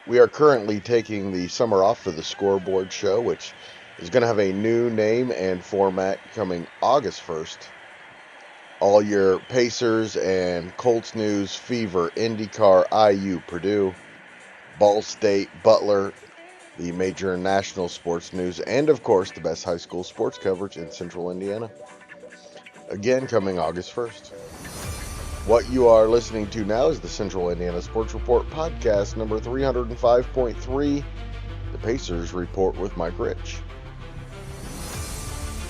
We are currently taking the summer off for the Scoreboard Show, which is going to have a new name and format coming August 1st. All your Pacers and Colts news, Fever, IndyCar, IU, Purdue, Ball State, Butler, the major national sports news, and of course the best high school sports coverage in central Indiana. Again, coming August 1st. What you are listening to now is the Central Indiana Sports Report podcast number 305.3, the Pacers Report with Mike Rich.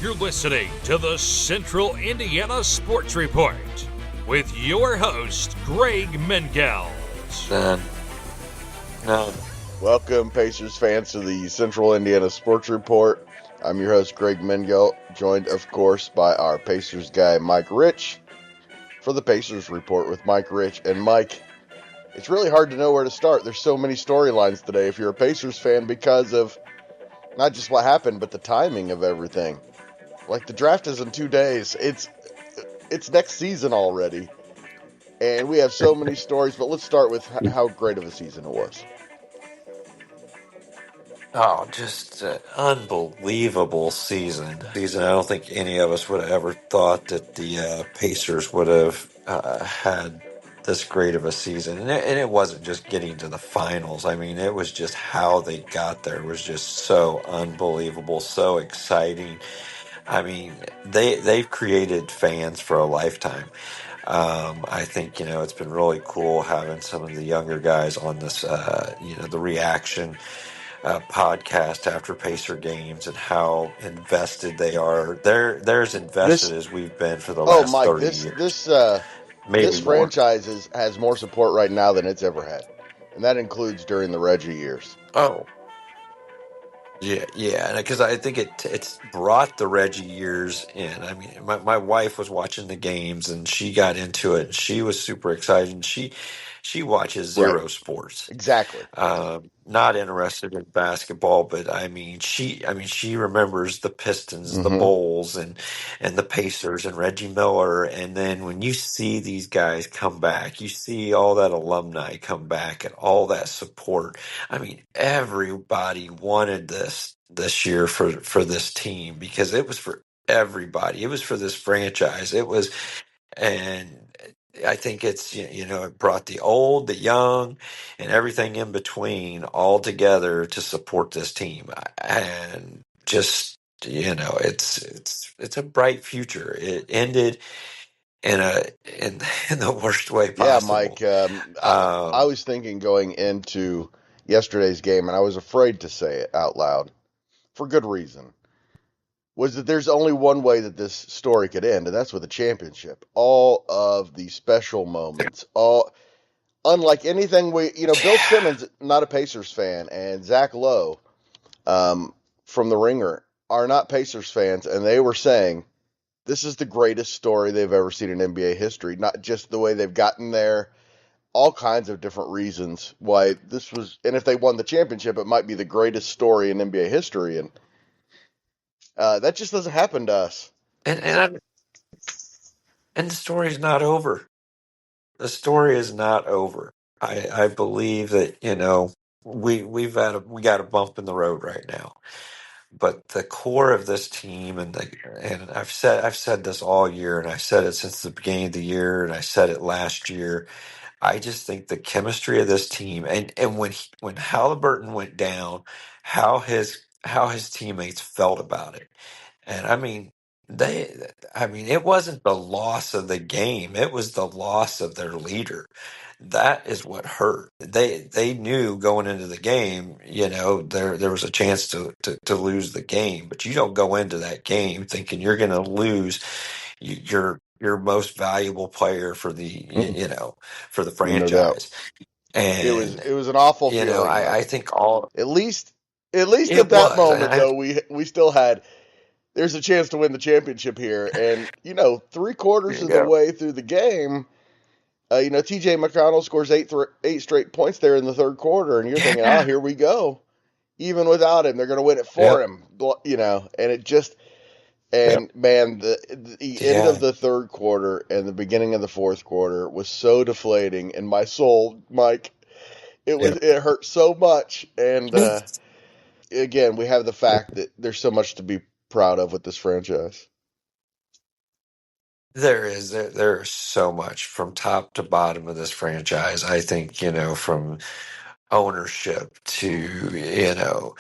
You're listening to the Central Indiana Sports Report with your host, Greg Mengels. No. Welcome, Pacers fans, to the Central Indiana Sports Report. I'm your host, Greg Mengel, joined, of course, by our Pacers guy, Mike Rich, for the Pacers Report with Mike Rich. And Mike, it's really hard to know where to start. There's so many storylines today if you're a Pacers fan because of not just what happened, but the timing of everything. Like, the draft is in 2 days. It's next season already. And we have so many stories, but let's start with how great of a season it was. Oh, just an unbelievable season. I don't think any of us would have ever thought that the Pacers would have had this great of a season. And it wasn't just getting to the finals. I mean, it was just how they got there was just so unbelievable, so exciting. I mean, they've created fans for a lifetime. I think, it's been really cool having some of the younger guys on this, the reaction podcast after Pacer games and how invested they are. They're as invested This, as we've been for the oh, last Mike, 30 this years, this uh, maybe this more. franchise has more support right now than it's ever had, and that includes during the Reggie years. Oh, yeah, because I think it's brought the Reggie years in. I mean, my wife was watching the games and she got into it and she was super excited. And she watches Right. zero sports. Exactly. Not interested in basketball, but she remembers the Pistons, the Mm-hmm. Bulls, and the Pacers, and Reggie Miller. And then when you see these guys come back, you see all that alumni come back and all that support. I mean, everybody wanted this year for this team because it was for everybody. It was for this franchise. It was, and I think it's it brought the old, the young, and everything in between all together to support this team, and just it's a bright future. It ended in a in in the worst way Yeah, possible. Mike. I was thinking going into yesterday's game, and I was afraid to say it out loud for good reason. Was that there's only one way that this story could end, and that's with a championship. All of the special moments, all unlike anything Bill Simmons, not a Pacers fan, and Zach Lowe, from The Ringer, are not Pacers fans, and they were saying this is the greatest story they've ever seen in NBA history. Not just the way they've gotten there, all kinds of different reasons why this was, and if they won the championship, it might be the greatest story in NBA history, and that just doesn't happen to us. And and the story's not over. The story is not over. I believe that we got a bump in the road right now, but the core of this team and I've said this all year, and I've said it since the beginning of the year, and I said it last year. I just think the chemistry of this team, and when Halliburton went down, how his teammates felt about it. And it wasn't the loss of the game, it was the loss of their leader. That is what hurt. They knew going into the game, there was a chance to lose the game, but you don't go into that game thinking you're going to lose your most valuable player for the for the No doubt. franchise. It was And it was an awful feeling, I Mike. think all At least at least at it that was, moment though, we still had there's a chance to win the championship here. And, 3/4 there you of the go. way through the game, TJ McConnell scores eight straight points there in the third quarter, and you're thinking, oh, Yeah. here we go. Even without him, they're going to win it for Yep. him, and it just, Yep. and man, the end of Yeah. the third quarter and the beginning of the fourth quarter was so deflating in my soul, Mike. It hurt so much, and again, we have the fact that there's so much to be proud of with this franchise. There is so much from top to bottom of this franchise. I think, from ownership to,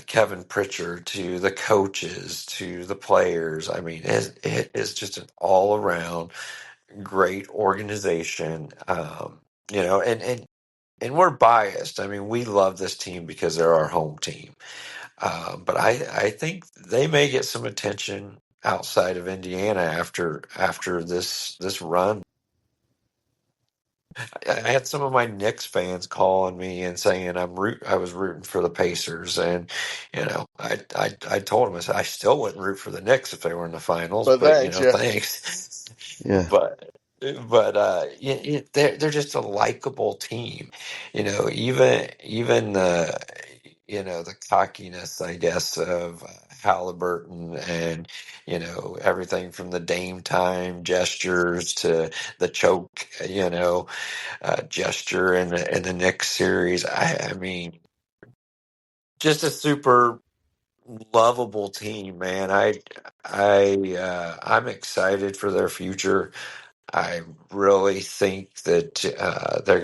Kevin Pritchard, to the coaches, to the players. I mean, it is just an all around great organization. And we're biased. I mean, we love this team because they're our home team. But I think they may get some attention outside of Indiana after this run. I had some of my Knicks fans calling me and saying I was rooting for the Pacers, and I told them, I said I still wouldn't root for the Knicks if they were in the finals, But but thanks, yeah, thanks. yeah. But they're just a likable team, even the cockiness, I guess, of Halliburton, and everything from the Dame time gestures to the choke, gesture in the Knicks series. I mean, just a super lovable team, man. I'm excited for their future. I really think that they're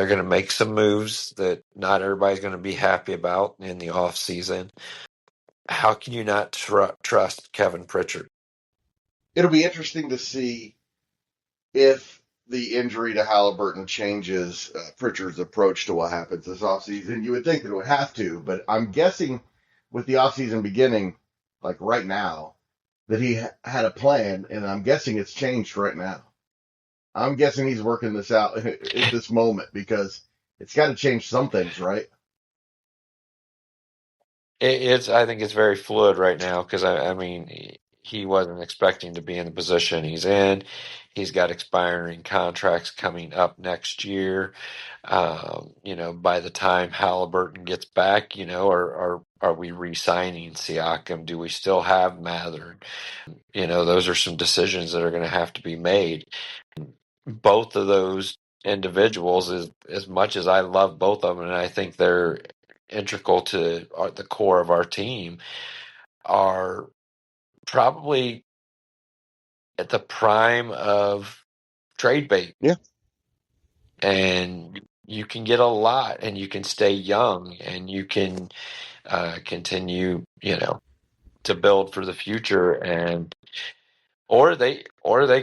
gonna make some moves that not everybody's gonna be happy about in the off season. How can you not trust Kevin Pritchard? It'll be interesting to see if the injury to Halliburton changes Pritchard's approach to what happens this offseason. You would think that it would have to, but I'm guessing with the offseason beginning, like right now, that he had a plan, and I'm guessing it's changed right now. I'm guessing he's working this out at this moment because it's got to change some things, right? I think it's very fluid right now because I mean he wasn't expecting to be in the position he's in. He's got expiring contracts coming up next year. By the time Halliburton gets back, are we re-signing Siakam? Do we still have Mather? Those are some decisions that are going to have to be made. Both of those individuals, as much as I love both of them, and I think they're integral to the core of our team, are probably at the prime of trade bait. Yeah. And you can get a lot, and you can stay young, and you can continue, to build for the future, and or they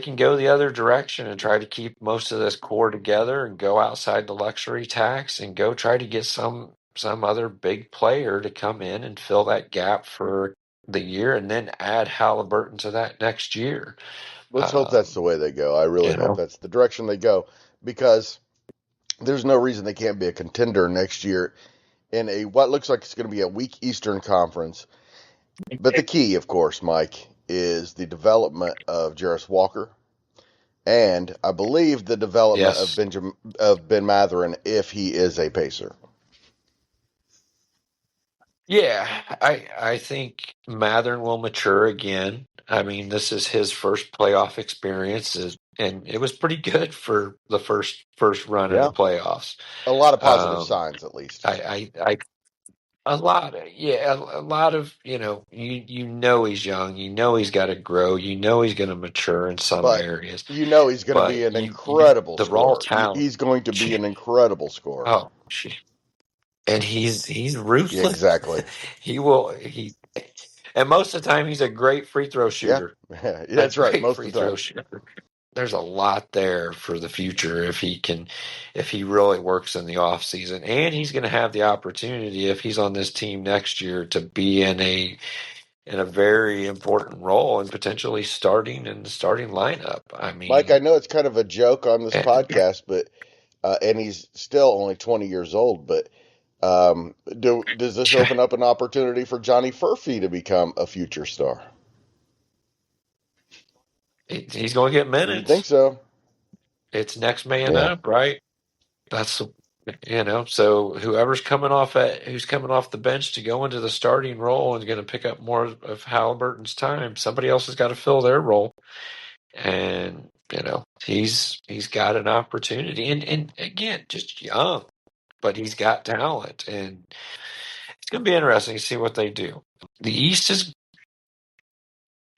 can go the other direction and try to keep most of this core together and go outside the luxury tax and go try to get some other big player to come in and fill that gap for the year and then add Halliburton to that next year. Let's hope that's the way they go. I really You hope know, that's the direction they go because there's no reason they can't be a contender next year in a what looks like it's going to be a weak Eastern Conference. But the key, of course, Mike, is the development of Jarris Walker, and I believe the development yes. of Ben Matherin if he is a Pacer. Yeah, I think Mathern will mature again. I mean, this is his first playoff experience, and it was pretty good for the first run in the Yeah, playoffs. a lot of positive Um, signs at least. I a lot of, yeah, a lot of, he's young, he's got to grow, he's going to mature in some But areas, he's going to be but an incredible the raw scorer. talent. He's going to be an incredible scorer. Oh, and he's Yeah, ruthless. exactly. And most of the time he's a great free throw Yeah, shooter. A that's right. great Most free of the time. throw shooter. There's a lot there for the future if he really works in the off season, and he's going to have the opportunity if he's on this team next year to be in a very important role and potentially starting in the starting lineup. I Mike, I mean, know it's kind of a joke on this podcast, but and he's still only 20 years old, but does this open up an opportunity for Johnny Furphy to become a future star? he's going to get You would think minutes. so. It's next man Yeah. up, right? That's so who's coming off the bench to go into the starting role and going to pick up more of Halliburton's time. Somebody else has got to fill their role, and he's got an opportunity, and again, just young. but he's got talent, and it's going to be interesting to see what they do. The East is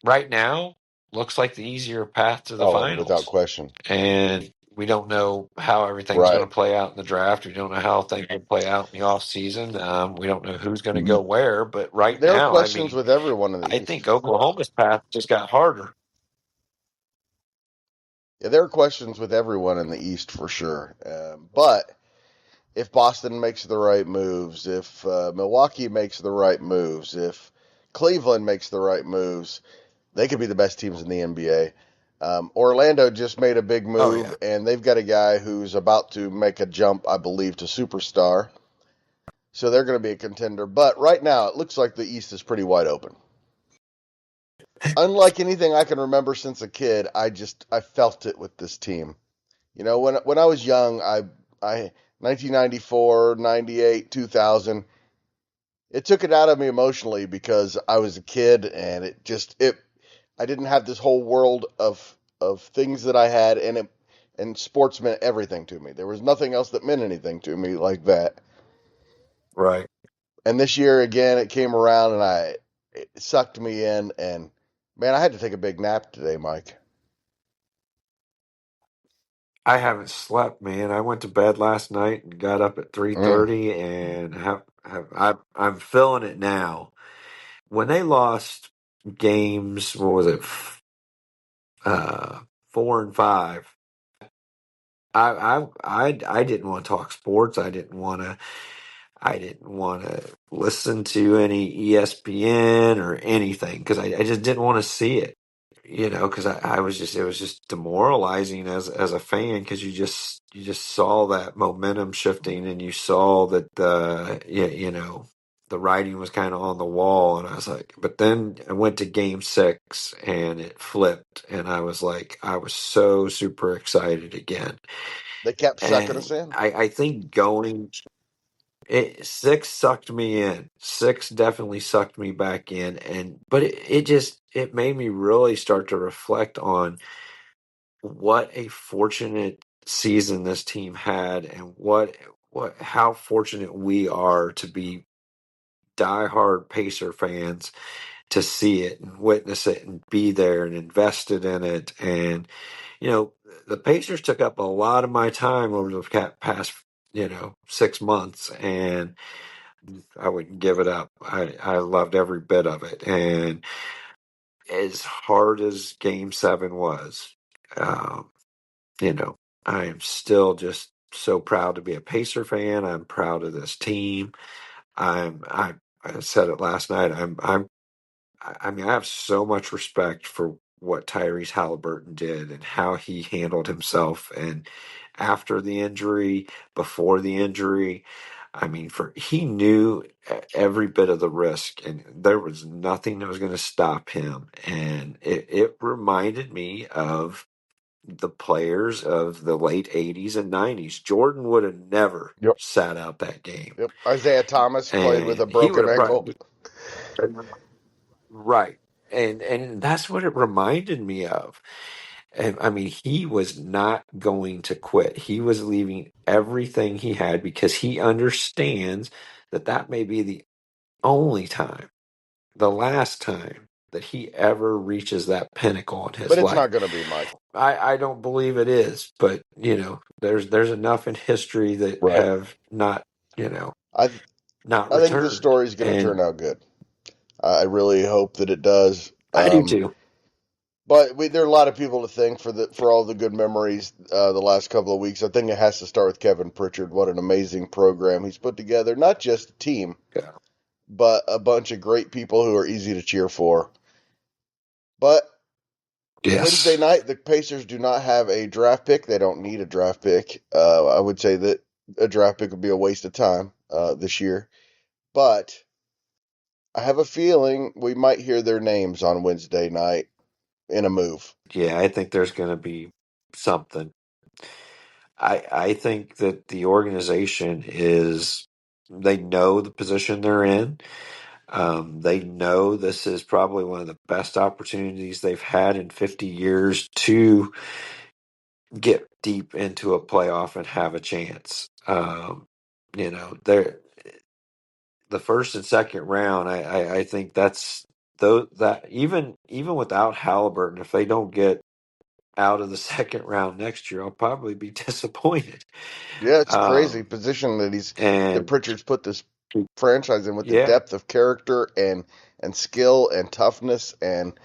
right now looks like the easier path to the Oh, without finals, question. and we don't know how everything's going Right. to play out in the draft. We don't know how things will play out in the off season. We don't know who's going to go where, but right There are now, I questions mean, with everyone in the I East. think Oklahoma's path just got harder. Yeah, there are questions with everyone in the East for sure. But if Boston makes the right moves, if Milwaukee makes the right moves, if Cleveland makes the right moves, they could be the best teams in the NBA. Orlando just made a big Oh move, yeah, and they've got a guy who's about to make a jump, I believe, to superstar. So they're going to be a contender. But right now, it looks like the East is pretty wide open. Unlike anything I can remember since a kid, I felt it with this team. You know, when I was young, I 1994, 98, 2000, it took it out of me emotionally because I was a kid and it I didn't have this whole world of things that I had and sports meant everything to me. There was nothing else that meant anything to me like that. right. And this year again it came around and it sucked me in and man, I had to take a big nap today, Mike. I haven't slept, man. I went to bed last night and got up at Mm. 3:30, and I'm feeling it now. When they lost games, what was it, 4 and 5? I didn't want to talk sports. I didn't want to listen to any ESPN or anything because I just didn't want to see it. Because I was just it was just demoralizing as a fan because you just saw that momentum shifting and you saw that the writing was kind of on the wall, and I was like, but then I went to game 6 and it flipped, and I was so super excited again. They kept sucking us And in. I think going 6 sucked me in. 6 definitely sucked me back in, but it made me really start to reflect on what a fortunate season this team had, and what how fortunate we are to be diehard Pacer fans, to see it and witness it and be there and invested in it. And the Pacers took up a lot of my time over the past 6 months, and I wouldn't give it up. I loved every bit of it. And as hard as Game 7 was, um, you know, I am still just so proud to be a Pacer fan. I'm proud of this team. I said it last night. I mean, I have so much respect for what Tyrese Haliburton did and how he handled himself, and after the injury, before the injury. I mean, for he knew every bit of the risk, and there was nothing that was going to stop him. And it reminded me of the players of the late 80s and 90s. Jordan would have never Yep. sat out that game, Yep. Isaiah Thomas played with a and he would broken have ankle. probably right. And that's what it reminded me of. And I mean, he was not going to quit. He was leaving everything he had because he understands that that may be the only time, the last time that he ever reaches that pinnacle in But his it's life. not going to be, Mike. I don't believe it is, but there's enough in history that Right. have not, you know, I not I think this returned. story is going to turn And out good. I really hope that it does. I do too. But there are a lot of people to thank for all the good memories the last couple of weeks. I think it has to start with Kevin Pritchard. What an amazing program he's put together. Not just a team, Yeah. but a bunch of great people who are easy to cheer for. But Wednesday Yes. night, the Pacers do not have a draft pick. They don't need a draft pick. I would say that a draft pick would be a waste of time this year. But I have a feeling we might hear their names on Wednesday night in a move. Yeah, I think there's going to be something. I think that the organization they know the position they're in. They know this is probably one of the best opportunities they've had in 50 years to get deep into a playoff and have a chance. they're the first and second round. I think that's though that even without Halliburton, if they don't get out of the second round next year, I'll probably be disappointed. Yeah, it's crazy Um, position that and Pritchard's put this franchise in with the yeah, depth of character and skill and toughness and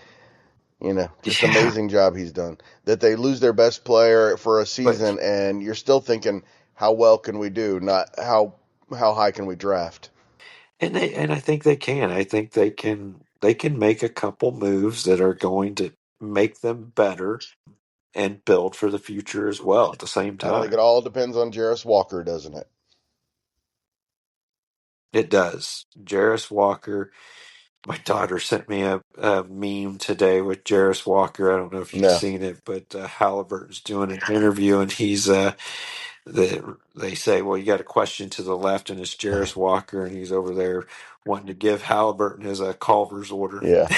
just yeah, amazing job he's done. That they lose their best player for a but season and you're still thinking how well can we do, not how high can we draft. and I think they can. I think they can make a couple moves that are going to make them better and build for the future as well at the same And I think time. it all depends on Jarris Walker, doesn't it? It does. Jarris Walker. My daughter sent me a meme today with Jarris Walker. I don't know if you've No. seen it, but Halliburton's doing an interview, and they say, "Well, you got a question to the left, and it's Jarris Walker, and he's over there wanting to give Halliburton his Culver's order." Yeah.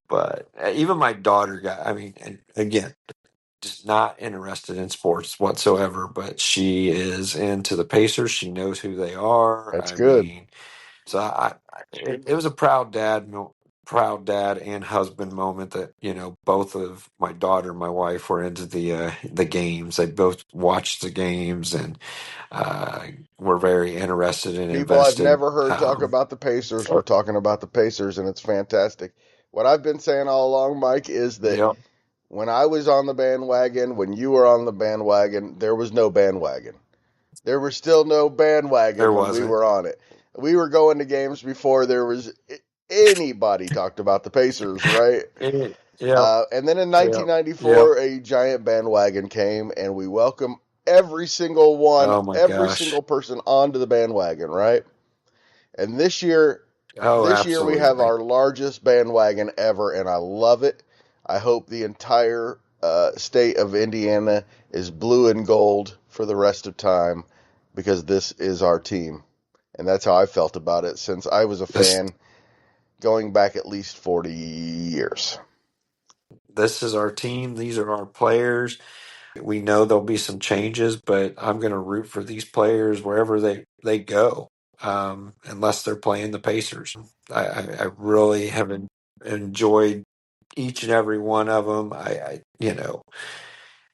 But even my daughter got. I mean, and again, just not interested in sports whatsoever, but she is into the Pacers. She knows who they are. That's I good. mean, so it was a proud dad, proud dad and husband moment that both of my daughter and my wife were into the games. They both watched the games and uh, were very interested and People I've invested. never heard talk about the Pacers were So, talking about the Pacers, and it's fantastic. What I've been saying all along, Mike, is that yep, when I was on the bandwagon, when you were on the bandwagon, there was no bandwagon. There was still no there bandwagon when we wasn't. were on it. We were going to games before there was anybody talked about the Pacers, right? Yep, And then in yep, yep. 1994, a giant bandwagon came, and we welcomed every single one, Oh my every gosh. single person onto the bandwagon, right? And Oh, this year we have absolutely. our largest bandwagon ever, and I love it. I hope the entire state of Indiana is blue and gold for the rest of time because this is our team. And that's how I felt about it since I was a This fan going back at least 40 years. this is our team. These are our players. We know there'll be some changes, but I'm going to root for these players wherever they go, unless they're playing the Pacers. I really have enjoyed each and every one of them.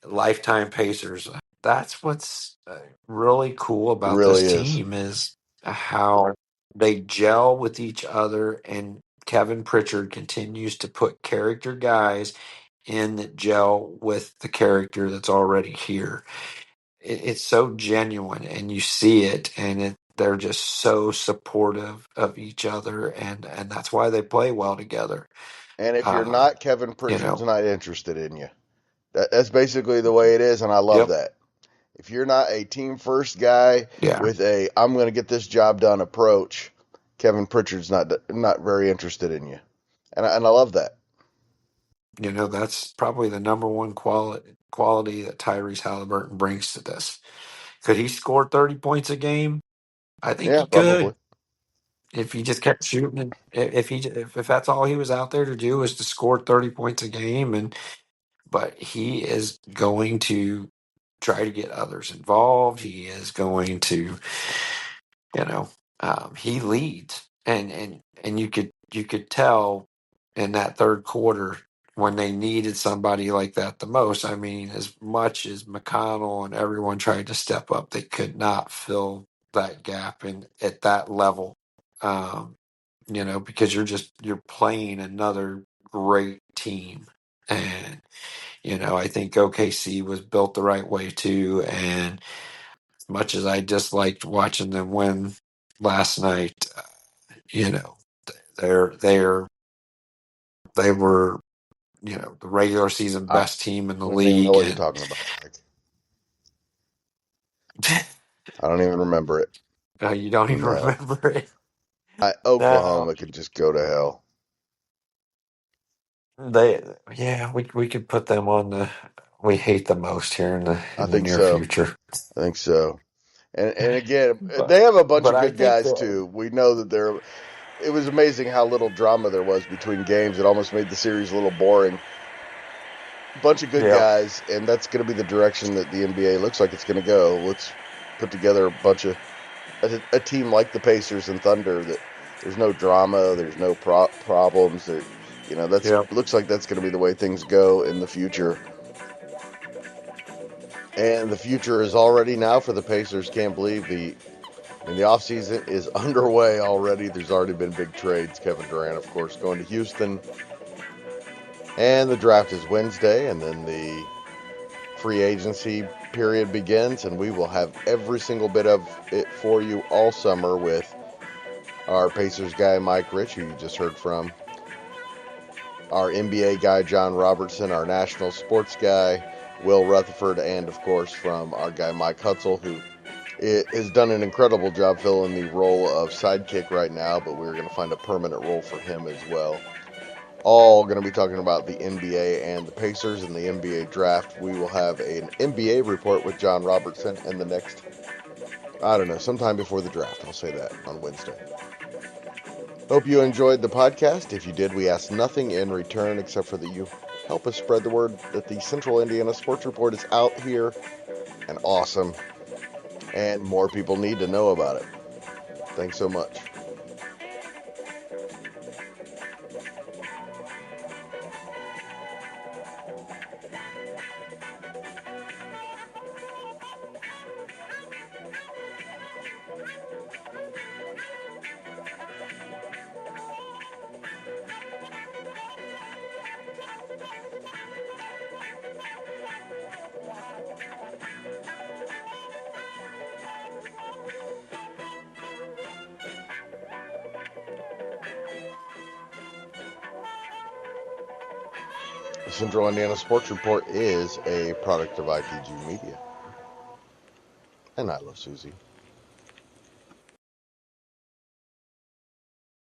Lifetime Pacers. That's what's really cool It about really this is. team is how they gel with each other, and Kevin Pritchard continues to put character guys in that gel with the character that's already here. It's so genuine, and you see it, and they're just so supportive of each other, and that's why they play well together. And if you're Uh, not, Kevin you Pritchard's know, not interested in you. That's basically the way it is, and I love yep, that. If you're not a team first guy yeah, with a I'm going to get this job done approach, Kevin Pritchard's not very interested in you, and I love that. that's probably the number one quality that Tyrese Haliburton brings to this. Could he score 30 points a game? I think Yeah, he probably. could if he just kept shooting. And if that's all he was out there to do was to score 30 points a game, but he is going to try to get others involved. He is going to, you know, he leads, and you could tell in that third quarter when they needed somebody like that the most. I mean, as much as McConnell and everyone tried to step up, they could not fill that gap and at that level. Um, because you're playing another great team. And I think OKC was built the right way too. And as much as I disliked watching them win last night, you know, they're they were the regular season I best team in the don't even know league, what you're and talking about, Mike. I don't even remember it. you don't even No, remember it. No, Oklahoma could just go to hell. yeah, we could put them on the we hate the most here in the I in the think near so. future. I think so. And again, they But have a bunch but of I good think guys that too. We know that they're. It was amazing how little drama there was between games. It almost made the series a little boring. Bunch of good yeah, guys, and that's going to be the direction that the NBA looks like it's going to go. put together a team like the Pacers and Thunder that there's no drama, there's no problems. There, that's Yeah. looks like that's going to be the way things go in the future. And the future is already now for the Pacers. Can't believe the offseason is underway already. There's already been big trades. Kevin Durant, of course, going to Houston. And the draft is Wednesday, and then the free agency period begins, and we will have every single bit of it for you all summer with our Pacers guy, Mike Rich, who you just heard from, our NBA guy, John Robertson, our national sports guy, Will Rutherford, and, of course, from our guy, Mike Hutzel, who has done an incredible job filling the role of sidekick right now, but we're going to find a permanent role for him as well. All going to be talking about the NBA and the Pacers and the NBA draft. We will have an NBA report with John Robertson in the next, I don't know, sometime before the draft. I'll say that on Wednesday. Hope you enjoyed the podcast. If you did, we ask nothing in return except for that you help us spread the word that the Central Indiana Sports Report is out here and awesome, and more people need to know about it. Thanks so much. The Central Indiana Sports Report is a product of IPG Media. And I love Susie.